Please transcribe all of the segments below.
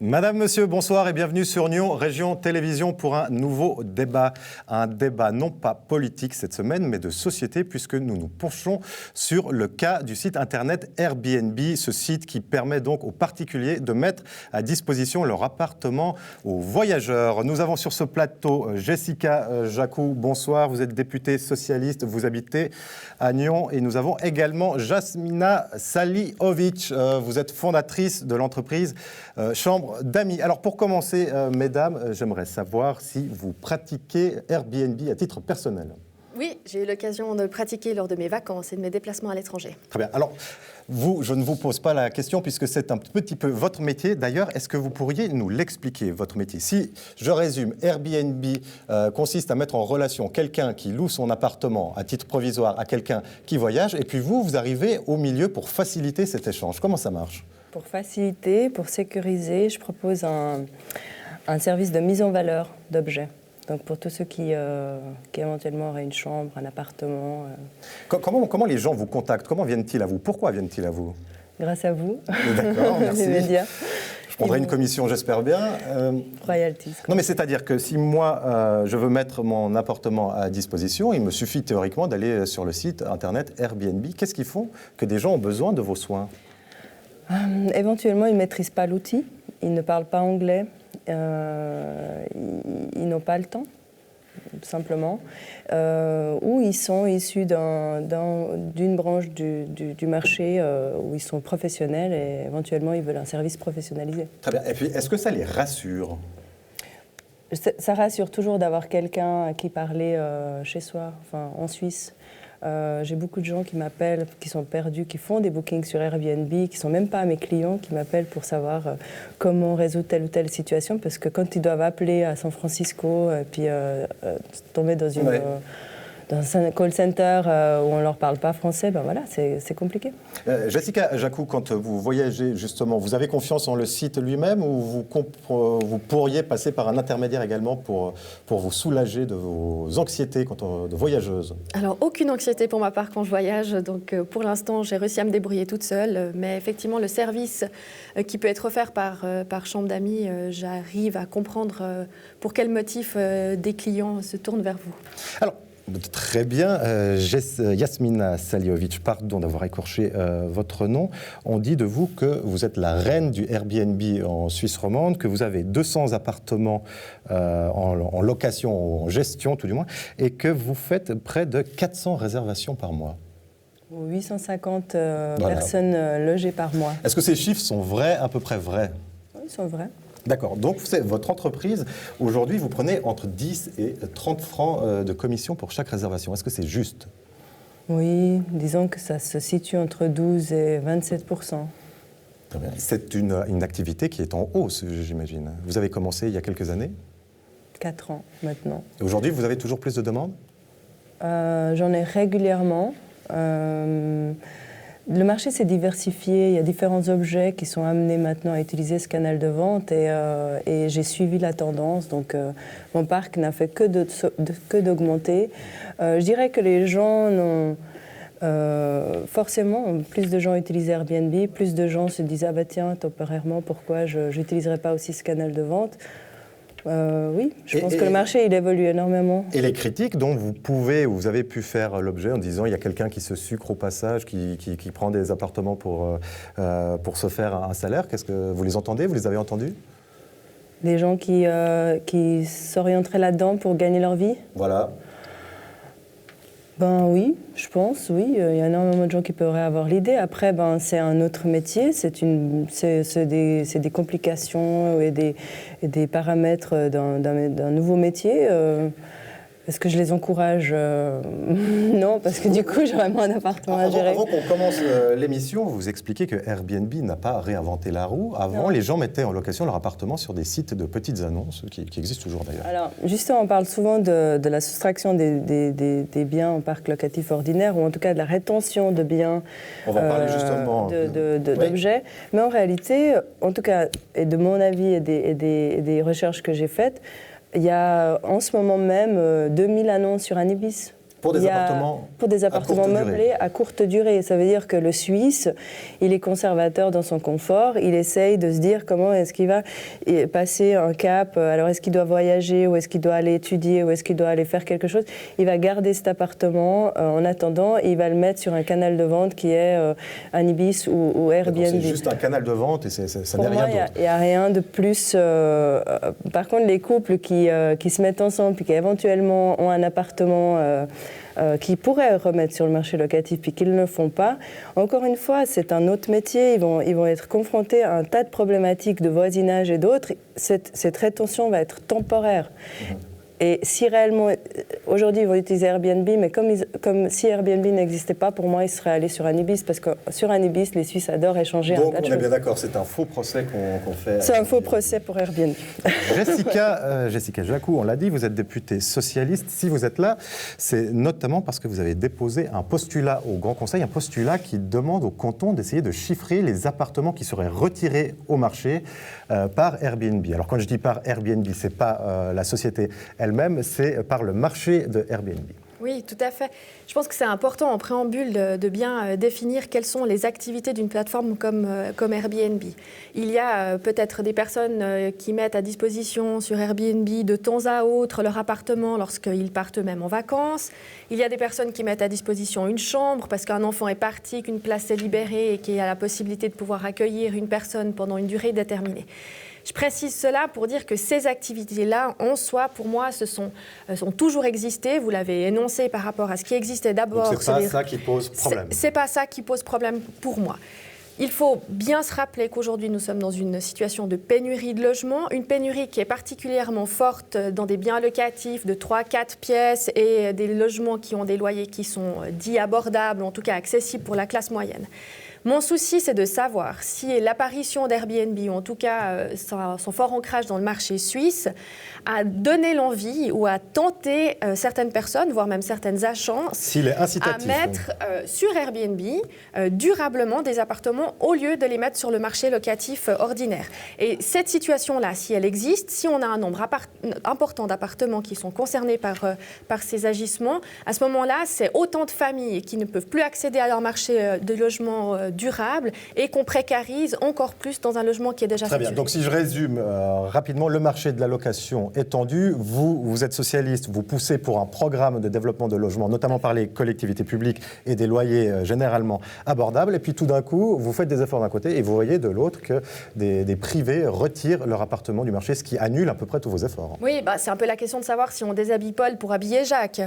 Madame, Monsieur, bonsoir et bienvenue sur Nyon Région Télévision pour un nouveau débat. Un débat non pas politique cette semaine, mais de société, puisque nous nous penchons sur le cas du site internet Airbnb, ce site qui permet donc aux particuliers de mettre à disposition leur appartement aux voyageurs. Nous avons sur ce plateau Jessica Jacou, bonsoir, vous êtes députée socialiste, vous habitez à Nyon, et nous avons également Jasmina Saliovic, vous êtes fondatrice de l'entreprise Chambre d'amis. Alors pour commencer, mesdames, j'aimerais savoir si vous pratiquez Airbnb à titre personnel. Oui, j'ai eu l'occasion de le pratiquer lors de mes vacances et de mes déplacements à l'étranger. Très bien. Alors, vous, je ne vous pose pas la question puisque c'est un petit peu votre métier. D'ailleurs, est-ce que vous pourriez nous l'expliquer, votre métier? Si je résume, Airbnb consiste à mettre en relation quelqu'un qui loue son appartement à titre provisoire à quelqu'un qui voyage, et puis vous arrivez au milieu pour faciliter cet échange. Comment ça marche? Pour faciliter, pour sécuriser, je propose un service de mise en valeur d'objets. Donc pour tous ceux qui éventuellement auraient une chambre, un appartement. Comment les gens vous contactent? Comment viennent-ils à vous? Pourquoi viennent-ils à vous? Grâce à vous. D'accord, merci. Les médias. Je prendrai une commission, j'espère bien. Royalties. Non, mais c'est-à-dire que si moi, je veux mettre mon appartement à disposition, il me suffit théoriquement d'aller sur le site internet Airbnb. Qu'est-ce qui font que des gens ont besoin de vos soins? Éventuellement, ils ne maîtrisent pas l'outil, ils ne parlent pas anglais, ils n'ont pas le temps, simplement, ou ils sont issus d'une branche du marché où ils sont professionnels et éventuellement ils veulent un service professionnalisé. Très bien. Et puis, est-ce que ça les rassure? Ça rassure toujours d'avoir quelqu'un à qui parler chez soi, enfin en Suisse. J'ai beaucoup de gens qui m'appellent, qui sont perdus, qui font des bookings sur Airbnb, qui ne sont même pas mes clients, qui m'appellent pour savoir comment résoudre telle ou telle situation. Parce que quand ils doivent appeler à San Francisco et puis tomber dans un call center où on ne leur parle pas français, ben voilà, c'est compliqué. Jessica Jacou, quand vous voyagez justement, vous avez confiance en le site lui-même ou vous pourriez passer par un intermédiaire également pour vous soulager de vos anxiétés de voyageuse? Alors, aucune anxiété pour ma part quand je voyage, donc pour l'instant j'ai réussi à me débrouiller toute seule, mais effectivement le service qui peut être offert par Chambre d'amis, j'arrive à comprendre pour quel motif des clients se tournent vers vous. Alors, très bien. Jasmina Saliovic, pardon d'avoir écorché votre nom. On dit de vous que vous êtes la reine du Airbnb en Suisse romande, que vous avez 200 appartements en location, en gestion tout du moins, et que vous faites près de 400 réservations par mois. 850 voilà. Personnes logées par mois. Est-ce que ces chiffres sont vrais, à peu près vrais? Oui, ils sont vrais. D'accord. Donc, votre entreprise, aujourd'hui, vous prenez entre 10 et 30 francs de commission pour chaque réservation. Est-ce que c'est juste? Oui, disons que ça se situe entre 12 et 27 %. Très bien. C'est une activité qui est en hausse, j'imagine. Vous avez commencé il y a quelques années? 4 ans maintenant. Aujourd'hui, vous avez toujours plus de demandes? J'en ai régulièrement. Le marché s'est diversifié, il y a différents objets qui sont amenés maintenant à utiliser ce canal de vente et j'ai suivi la tendance, donc mon parc n'a fait que d'augmenter. Je dirais que les gens forcément, plus de gens utilisent Airbnb, plus de gens se disent « Ah bah tiens, temporairement, pourquoi je n'utiliserai pas aussi ce canal de vente ?» Oui, je pense que le marché, il évolue énormément. Et les critiques dont vous avez pu faire l'objet en disant il y a quelqu'un qui se sucre au passage, qui prend des appartements pour se faire un salaire, qu'est-ce que vous les entendez? Vous les avez entendus? Des gens qui s'orienteraient là-dedans pour gagner leur vie? Voilà. Ben oui, je pense, oui. Il y a énormément de gens qui pourraient avoir l'idée. Après, c'est un autre métier, c'est des complications et des paramètres d'un nouveau métier. Est-ce que je les encourage? Non, parce que du coup, j'ai vraiment un appartement à gérer. Avant qu'on commence l'émission, vous expliquez que Airbnb n'a pas réinventé la roue. Avant, les gens mettaient en location leur appartement sur des sites de petites annonces, qui existent toujours d'ailleurs. Alors, justement, on parle souvent de la soustraction des biens en parc locatif ordinaire, ou en tout cas de la rétention de biens, on va parler justement d'objets. Oui. Mais en réalité, en tout cas, et de mon avis et des recherches que j'ai faites, il y a en ce moment même 2000 annonces sur Anibis. Pour des appartements meublés à courte durée. Ça veut dire que le Suisse, il est conservateur dans son confort. Il essaye de se dire comment est-ce qu'il va passer un cap. Alors, est-ce qu'il doit voyager ou est-ce qu'il doit aller étudier ou est-ce qu'il doit aller faire quelque chose? Il va garder cet appartement en attendant et il va le mettre sur un canal de vente qui est un Ibis ou Airbnb. C'est juste un canal de vente et ça n'est rien d'autre. Il n'y a rien de plus. Par contre, les couples qui se mettent ensemble et qui éventuellement ont un appartement qui pourraient remettre sur le marché locatif puis qu'ils ne le font pas, encore une fois, c'est un autre métier. Ils vont être confrontés à un tas de problématiques de voisinage et d'autres. Cette rétention va être temporaire. Et si réellement, aujourd'hui, ils vont utiliser Airbnb, mais comme si Airbnb n'existait pas, pour moi, ils seraient allés sur un Ibis, parce que sur un Ibis, les Suisses adorent échanger un tas de choses. Donc, on est bien d'accord, c'est un faux procès qu'on fait. C'est un faux procès pour Airbnb. Jessica Jacou, on l'a dit, vous êtes députée socialiste. Si vous êtes là, c'est notamment parce que vous avez déposé un postulat au Grand Conseil, un postulat qui demande au canton d'essayer de chiffrer les appartements qui seraient retirés au marché par Airbnb. Alors, quand je dis par Airbnb, ce n'est pas la société elle-même, c'est par le marché de Airbnb. Oui, tout à fait. Je pense que c'est important en préambule de bien définir quelles sont les activités d'une plateforme comme Airbnb. Il y a peut-être des personnes qui mettent à disposition sur Airbnb de temps à autre leur appartement lorsqu'ils partent eux-mêmes en vacances. Il y a des personnes qui mettent à disposition une chambre parce qu'un enfant est parti, qu'une place est libérée et qu'il y a la possibilité de pouvoir accueillir une personne pendant une durée déterminée. Je précise cela pour dire que ces activités-là, en soi, pour moi, sont toujours existé. Vous l'avez énoncé par rapport à ce qui existait d'abord. Donc, c'est pas ça qui pose problème. C'est pas ça qui pose problème pour moi. Il faut bien se rappeler qu'aujourd'hui, nous sommes dans une situation de pénurie de logements, une pénurie qui est particulièrement forte dans des biens locatifs de 3-4 pièces et des logements qui ont des loyers qui sont dits abordables, en tout cas accessibles pour la classe moyenne. Mon souci, c'est de savoir si l'apparition d'Airbnb, ou en tout cas son fort ancrage dans le marché suisse, a donné l'envie ou a tenté certaines personnes, voire même certaines agences, à mettre sur Airbnb durablement des appartements au lieu de les mettre sur le marché locatif ordinaire. Et cette situation-là, si elle existe, si on a un nombre important d'appartements qui sont concernés par ces agissements, à ce moment-là, c'est autant de familles qui ne peuvent plus accéder à leur marché de logement durable et qu'on précarise encore plus dans un logement qui est déjà saturé. Très bien. Donc si je résume rapidement, le marché de la location est tendu. Vous êtes socialiste, vous poussez pour un programme de développement de logements, notamment par les collectivités publiques et des loyers généralement abordables. Et puis tout d'un coup, vous faites des efforts d'un côté et vous voyez de l'autre que des privés retirent leur appartement du marché, ce qui annule à peu près tous vos efforts. Oui, c'est un peu la question de savoir si on déshabille Paul pour habiller Jacques.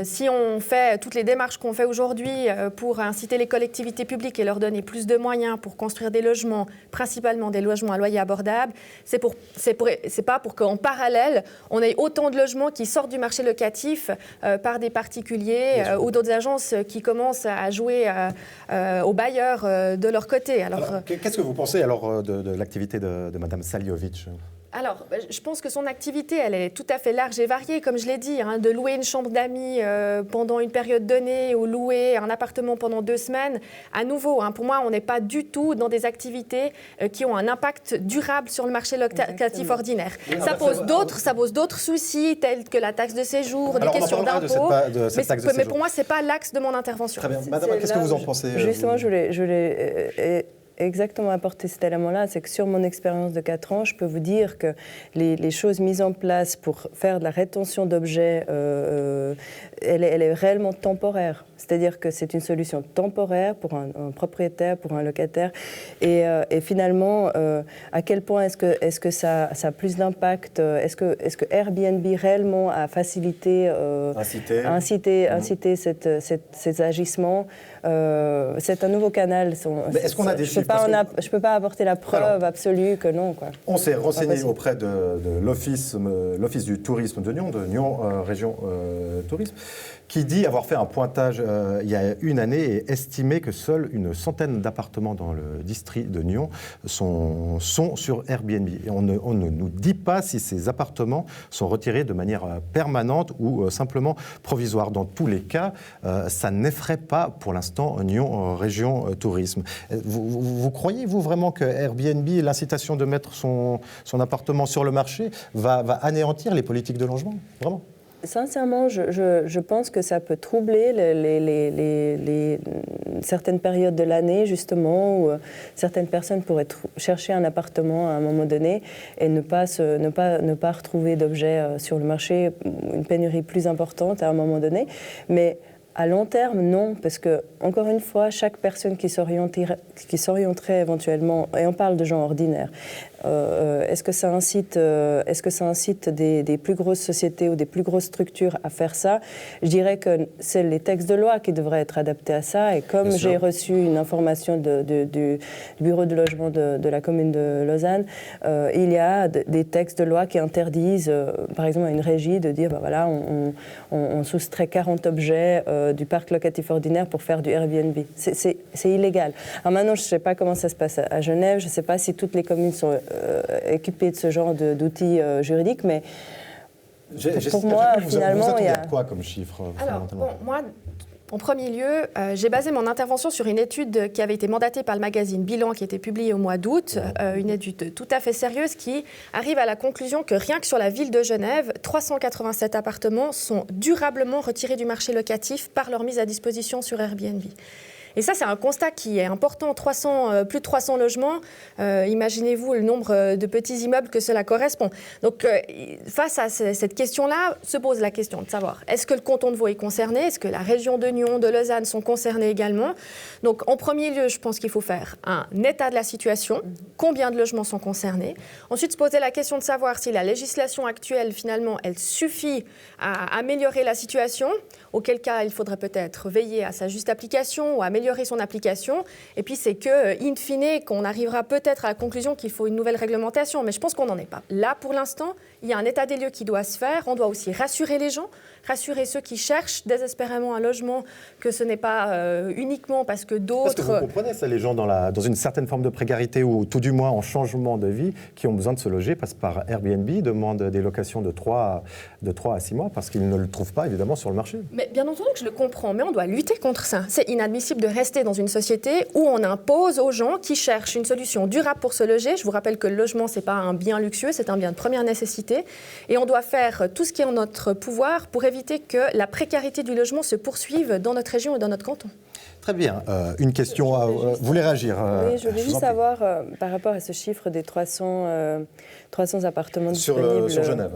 Si on fait toutes les démarches qu'on fait aujourd'hui pour inciter les collectivités publiques et leur donner plus de moyens pour construire des logements, principalement des logements à loyer abordable, c'est pas pour qu'en parallèle, on ait autant de logements qui sortent du marché locatif par des particuliers ou d'autres agences qui commencent à jouer aux bailleurs de leur côté. Alors, qu'est-ce que vous pensez alors de l'activité de Mme Saliovic ? Alors, je pense que son activité, elle est tout à fait large et variée, comme je l'ai dit, de louer une chambre d'amis pendant une période donnée ou louer un appartement pendant 2 semaines. À nouveau, pour moi, on n'est pas du tout dans des activités qui ont un impact durable sur le marché locatif ordinaire. Oui, ça pose d'autres soucis, tels que la taxe de séjour, des questions d'impôts. Mais pour moi, ce n'est pas l'axe de mon intervention. Très bien. Madame, qu'est-ce que vous en pensez ? Justement, je voulais exactement apporter cet élément-là, c'est que sur mon expérience de 4 ans, je peux vous dire que les choses mises en place pour faire de la rétention d'objets, elle est réellement temporaire. C'est-à-dire que c'est une solution temporaire pour un propriétaire, pour un locataire. Et finalement, à quel point est-ce que ça a plus d'impact ? Est-ce que Airbnb réellement a facilité, incité ces agissements ? C'est un nouveau canal. Mais est-ce qu'on a des chiffres ? Je ne peux pas apporter la preuve absolue que non. Quoi. On s'est renseigné auprès de l'Office du tourisme de Nyon Région Tourisme, qui dit avoir fait un pointage il y a une année et estimé que seule une centaine d'appartements dans le district de Nyon sont sur Airbnb. Et on ne nous dit pas si ces appartements sont retirés de manière permanente ou simplement provisoire. Dans tous les cas, ça n'effraie pas pour l'instant Nyon Région Tourisme. Vous croyez, vous, vraiment que Airbnb, l'incitation de mettre son appartement sur le marché, va anéantir les politiques de logement ? Vraiment ? Sincèrement, je pense que ça peut troubler certaines périodes de l'année, justement, où certaines personnes pourraient chercher un appartement à un moment donné et ne pas retrouver d'objets sur le marché, une pénurie plus importante à un moment donné. Mais à long terme, non, parce que, encore une fois, chaque personne qui s'orienterait éventuellement, et on parle de gens ordinaires, est-ce que ça incite des plus grosses sociétés ou des plus grosses structures à faire ça? Je dirais que c'est les textes de loi qui devraient être adaptés à ça. Et comme j'ai reçu une information du bureau de logement de la commune de Lausanne, il y a des textes de loi qui interdisent, par exemple, à une régie de dire, voilà, on soustrait 40 objets du parc locatif ordinaire pour faire du Airbnb. C'est illégal. Alors maintenant, je ne sais pas comment ça se passe à Genève, je ne sais pas si toutes les communes sont équipées de ce genre d'outils juridiques, mais pour moi, finalement, il y a quoi comme chiffre? Alors, bon, moi, en premier lieu, j'ai basé mon intervention sur une étude qui avait été mandatée par le magazine Bilan, qui était publiée au mois d'août, une étude tout à fait sérieuse qui arrive à la conclusion que rien que sur la ville de Genève, 387 appartements sont durablement retirés du marché locatif par leur mise à disposition sur Airbnb. Et ça, c'est un constat qui est important. Plus de 300 logements, imaginez-vous le nombre de petits immeubles que cela correspond. Donc, face à cette question-là, se pose la question de savoir, est-ce que le canton de Vaud est concerné? Est-ce que la région de Nyon, de Lausanne sont concernées également? Donc, en premier lieu, je pense qu'il faut faire un état de la situation. Combien de logements sont concernés? Ensuite, se poser la question de savoir si la législation actuelle, finalement, elle suffit à améliorer la situation. Auquel cas, il faudrait peut-être veiller à sa juste application ou améliorer son application. Et puis, c'est que, in fine, qu'on arrivera peut-être à la conclusion qu'il faut une nouvelle réglementation. Mais je pense qu'on n'en est pas. Là, pour l'instant, il y a un état des lieux qui doit se faire. On doit aussi rassurer les gens, rassurer ceux qui cherchent désespérément un logement, que ce n'est pas uniquement parce que d'autres... Est-ce que vous comprenez ça, les gens dans une certaine forme de précarité ou tout du moins en changement de vie, qui ont besoin de se loger, passent par Airbnb, demandent des locations de 3 à 6 mois parce qu'ils ne le trouvent pas, évidemment, sur le marché? Mais bien entendu que je le comprends, mais on doit lutter contre ça. C'est inadmissible de rester dans une société où on impose aux gens qui cherchent une solution durable pour se loger. Je vous rappelle que le logement, ce n'est pas un bien luxueux, c'est un bien de première nécessité. Et on doit faire tout ce qui est en notre pouvoir pour éviter que la précarité du logement se poursuive dans notre région et dans notre canton. Très bien. Une question. Vous voulez réagir? Oui, je voulais juste savoir, par rapport à ce chiffre des 300 appartements disponibles... Sur Genève.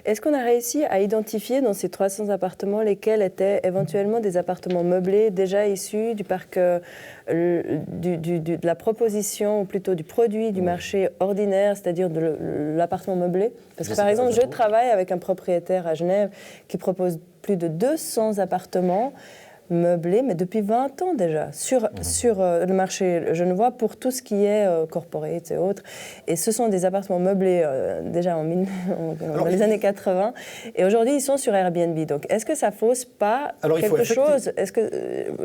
Est-ce qu'on a réussi à identifier dans ces 300 appartements lesquels étaient éventuellement des appartements meublés déjà issus du parc, de la proposition, ou plutôt du produit du marché ordinaire, c'est-à-dire de l'appartement meublé? Parce que, par exemple, je travaille avec un propriétaire à Genève qui propose plus de 200 appartements meublés, mais depuis 20 ans déjà, sur le marché genevois pour tout ce qui est corporate et autres. Et ce sont des appartements meublés déjà dans les années 80. Et aujourd'hui, ils sont sur Airbnb. Donc, est-ce que ça fausse pas quelque chose?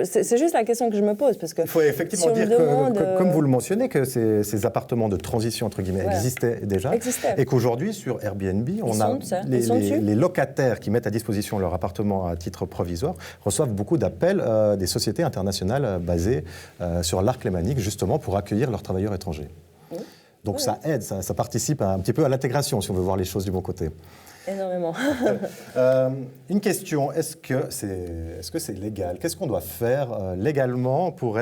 C'est juste la question que je me pose. Parce que il faut effectivement dire que, comme vous le mentionnez, que ces appartements de transition, entre guillemets, existaient déjà. Et qu'aujourd'hui, sur Airbnb, les locataires qui mettent à disposition leur appartement à titre provisoire reçoivent beaucoup d'appels des sociétés internationales basées sur l'arc lémanique, justement pour accueillir leurs travailleurs étrangers. Donc ça aide, ça participe un petit peu à l'intégration, si on veut voir les choses du bon côté. Énormément. Une question, est-ce que c'est légal? Qu'est-ce qu'on doit faire légalement pour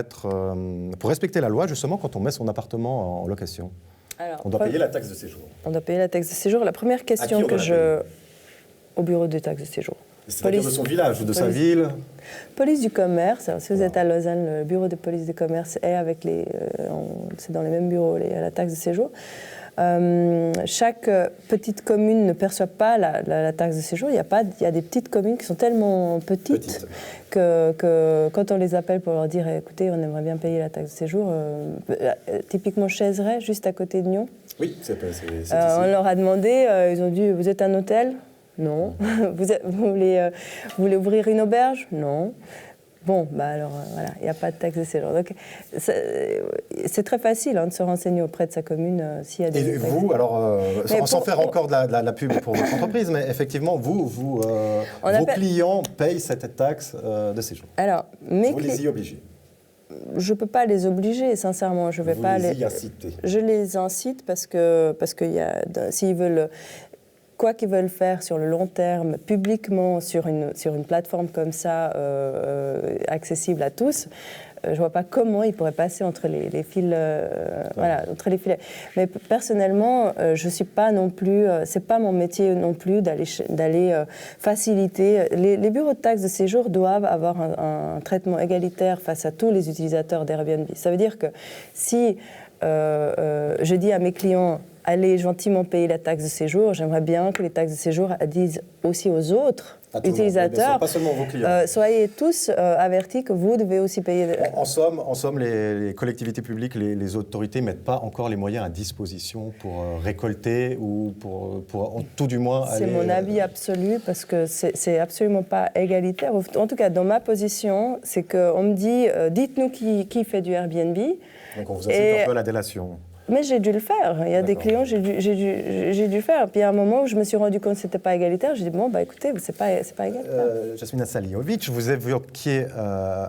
respecter la loi, justement, quand on met son appartement en location? Alors, on doit payer la taxe de séjour. On doit payer la taxe de séjour. La première question au bureau des taxes de séjour. C'est-à-dire de son village ou de sa ville? Police du commerce. Alors, si vous êtes à Lausanne, le bureau de police du commerce est avec c'est dans les mêmes bureaux, la taxe de séjour. Chaque petite commune ne perçoit pas la taxe de séjour. Il y a des petites communes qui sont tellement petites que quand on les appelle pour leur dire écoutez, on aimerait bien payer la taxe de séjour, typiquement Chaiseray, juste à côté de Nyon. Oui, c'est on leur a demandé, ils ont dit vous êtes un hôtel? Non. Vous voulez ouvrir une auberge? Non. Bon, alors voilà, il n'y a pas de taxe de séjour. Donc, c'est très facile de se renseigner auprès de sa commune s'il y a des... Et vous, alors, sans faire encore de la pub pour votre entreprise, mais effectivement, vos clients payent cette taxe de séjour. Alors, vous les y obligez? Je ne peux pas les obliger, sincèrement. Je vais pas les y inciter? Je les incite parce que s'ils veulent... quoi qu'ils veulent faire sur le long terme, publiquement, sur une plateforme comme ça, accessible à tous, je ne vois pas comment ils pourraient passer entre les fils. Voilà, entre les filets. Mais personnellement, je ne suis pas non plus. Ce n'est pas mon métier non plus d'aller faciliter. Les bureaux de taxes de séjour doivent avoir un traitement égalitaire face à tous les utilisateurs d'Airbnb. Ça veut dire que si je dis à mes clients, allez gentiment payer la taxe de séjour, j'aimerais bien que les taxes de séjour disent aussi aux autres utilisateurs, pas seulement vos clients. Soyez tous avertis que vous devez aussi payer. En somme, les collectivités publiques, les autorités ne mettent pas encore les moyens à disposition pour récolter ou pour tout du moins aller... C'est mon avis absolu parce que c'est absolument pas égalitaire. En tout cas, dans ma position, c'est qu'on me dit, dites-nous qui fait du Airbnb. Donc on vous incite un peu à la délation. Mais j'ai dû le faire. Il y a des clients, j'ai dû le faire. Puis à un moment où je me suis rendu compte que ce n'était pas égalitaire, j'ai dit, bon, bah, écoutez, c'est pas égalitaire. Jasmina Saliovic, vous évoquiez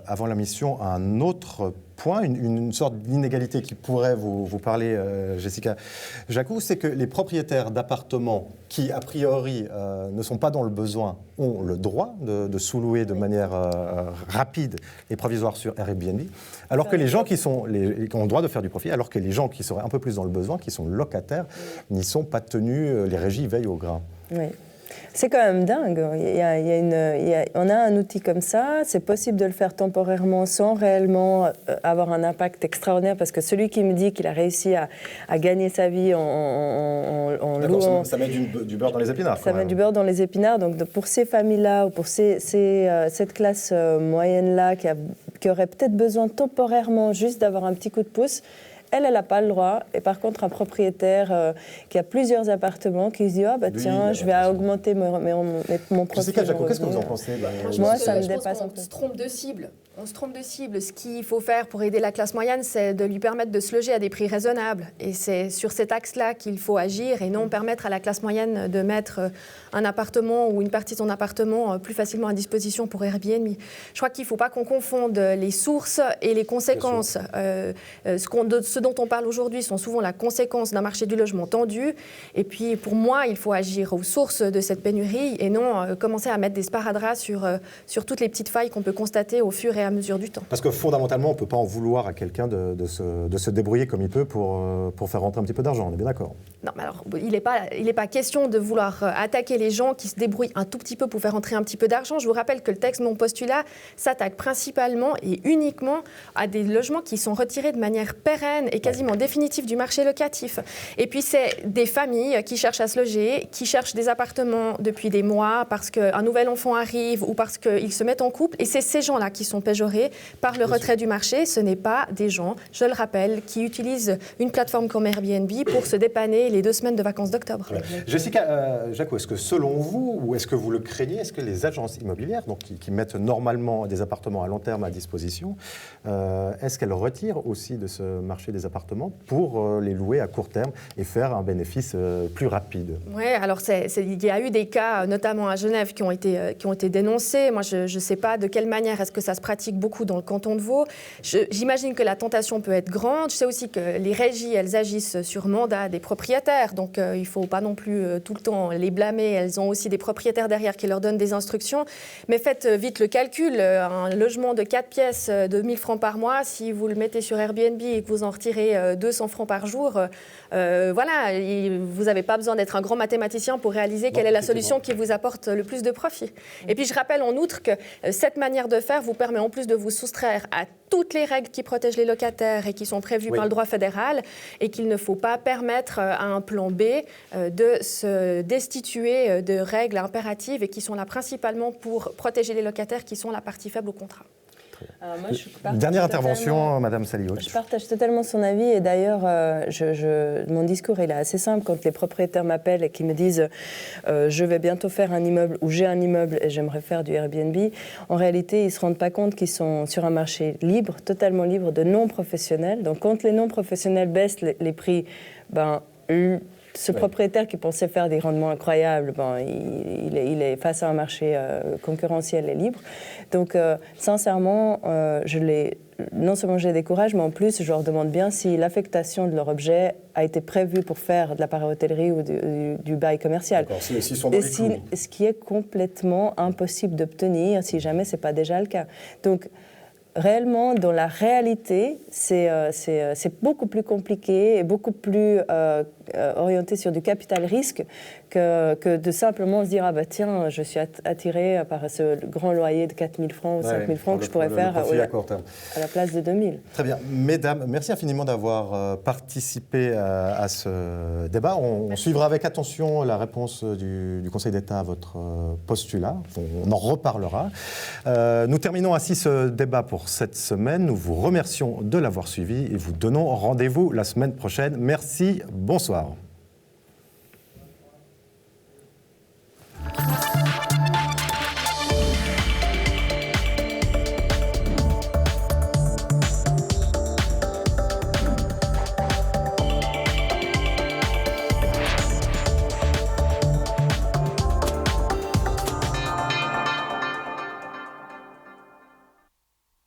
avant la mission un autre point, une sorte d'inégalité qui pourrait vous parler, Jessica Jacou, c'est que les propriétaires d'appartements qui, a priori, ne sont pas dans le besoin, ont le droit de sous-louer de manière rapide et provisoire sur Airbnb, alors que les gens qui ont le droit de faire du profit, alors que les gens qui seraient un peu plus dans le besoin, qui sont locataires, n'y sont pas tenus, les régies veillent au grain. Oui. C'est quand même dingue. On a un outil comme ça, c'est possible de le faire temporairement sans réellement avoir un impact extraordinaire, parce que celui qui me dit qu'il a réussi à gagner sa vie en louant... Ça met du beurre dans les épinards. Ça met du beurre dans les épinards. Donc pour ces familles-là, ou pour cette classe moyenne-là qui aurait peut-être besoin temporairement juste d'avoir un petit coup de pouce, elle n'a pas le droit. Et par contre, un propriétaire qui a plusieurs appartements, qui se dit « Ah, bah tiens, je vais augmenter mon profit. » Jessica Jacou, qu'est-ce que vous en pensez? Moi, ça me dépasse un peu. On se trompe de cible. On se trompe de cible. Ce qu'il faut faire pour aider la classe moyenne, c'est de lui permettre de se loger à des prix raisonnables. Et c'est sur cet axe-là qu'il faut agir et non permettre à la classe moyenne de mettre un appartement ou une partie de son appartement plus facilement à disposition pour Airbnb. Je crois qu'il ne faut pas qu'on confonde les sources et les conséquences. Ce dont on parle aujourd'hui sont souvent la conséquence d'un marché du logement tendu. Et puis, pour moi, il faut agir aux sources de cette pénurie et non commencer à mettre des sparadraps sur toutes les petites failles qu'on peut constater au fur et à mesure du temps. Parce que fondamentalement, on ne peut pas en vouloir à quelqu'un de se débrouiller comme il peut pour faire rentrer un petit peu d'argent, on est bien d'accord? Non, mais alors, il n'est pas question de vouloir attaquer les gens qui se débrouillent un tout petit peu pour faire rentrer un petit peu d'argent. Je vous rappelle que le texte Mon Postulat s'attaque principalement et uniquement à des logements qui sont retirés de manière pérenne et quasiment définitive du marché locatif. Et puis, c'est des familles qui cherchent à se loger, qui cherchent des appartements depuis des mois parce qu'un nouvel enfant arrive ou parce qu'ils se mettent en couple. Et c'est ces gens-là qui sont péjorés par le retrait du marché. Ce n'est pas des gens, je le rappelle, qui utilisent une plateforme comme Airbnb pour se dépanner les 2 semaines de vacances d'octobre. Jessica Jacou, est-ce que selon vous, ou est-ce que vous le craignez, est-ce que les agences immobilières, donc qui mettent normalement des appartements à long terme à disposition, est-ce qu'elles retirent aussi de ce marché des appartements pour les louer à court terme et faire un bénéfice plus rapide? Oui, alors il y a eu des cas, notamment à Genève, qui ont été dénoncés. Moi, je ne sais pas de quelle manière est-ce que ça se pratique beaucoup dans le canton de Vaud. J'imagine que la tentation peut être grande. Je sais aussi que les régies, elles agissent sur mandat des propriétaires, donc il ne faut pas non plus tout le temps les blâmer. Elles ont aussi des propriétaires derrière qui leur donnent des instructions. Mais faites vite le calcul. Un logement de 4 pièces de 1 000 francs par mois, si vous le mettez sur Airbnb et que vous en retirez 200 francs par jour, voilà, vous n'avez pas besoin d'être un grand mathématicien pour réaliser quelle est la solution qui vous apporte le plus de profit. Et puis je rappelle en outre que cette manière de faire vous permet en plus de vous soustraire à toutes les règles qui protègent les locataires et qui sont prévues par le droit fédéral, et qu'il ne faut pas permettre à un plan B de se destituer de règles impératives et qui sont là principalement pour protéger les locataires qui sont la partie faible au contrat. Alors moi, Dernière intervention, Madame Saliovic. Je partage totalement son avis et d'ailleurs, mon discours il est assez simple. Quand les propriétaires m'appellent et qui me disent je vais bientôt faire un immeuble ou j'ai un immeuble et j'aimerais faire du Airbnb, en réalité, ils ne se rendent pas compte qu'ils sont sur un marché libre, totalement libre de non-professionnels. Donc quand les non-professionnels baissent les prix, ce propriétaire qui pensait faire des rendements incroyables, il est face à un marché concurrentiel et libre. Donc, sincèrement, non seulement je les décourage, mais en plus, je leur demande bien si l'affectation de leur objet a été prévue pour faire de l'appareil hôtellerie ou du bail commercial. D'accord, s'ils sont dans les clous. Ce qui est complètement impossible d'obtenir si jamais ce n'est pas déjà le cas. Donc, réellement, dans la réalité, c'est beaucoup plus compliqué et beaucoup plus orienté sur du capital risque que de simplement se dire « Ah bah tiens, je suis attiré par ce grand loyer de 4 000 francs ou 5 000 francs que je pourrais faire à la place de 2 000 ». Très bien. Mesdames, merci infiniment d'avoir participé à ce débat. On suivra avec attention la réponse du Conseil d'État à votre postulat. On en reparlera. Nous terminons ainsi ce débat pour cette semaine. Nous vous remercions de l'avoir suivi et vous donnons rendez-vous la semaine prochaine. Merci, bonsoir.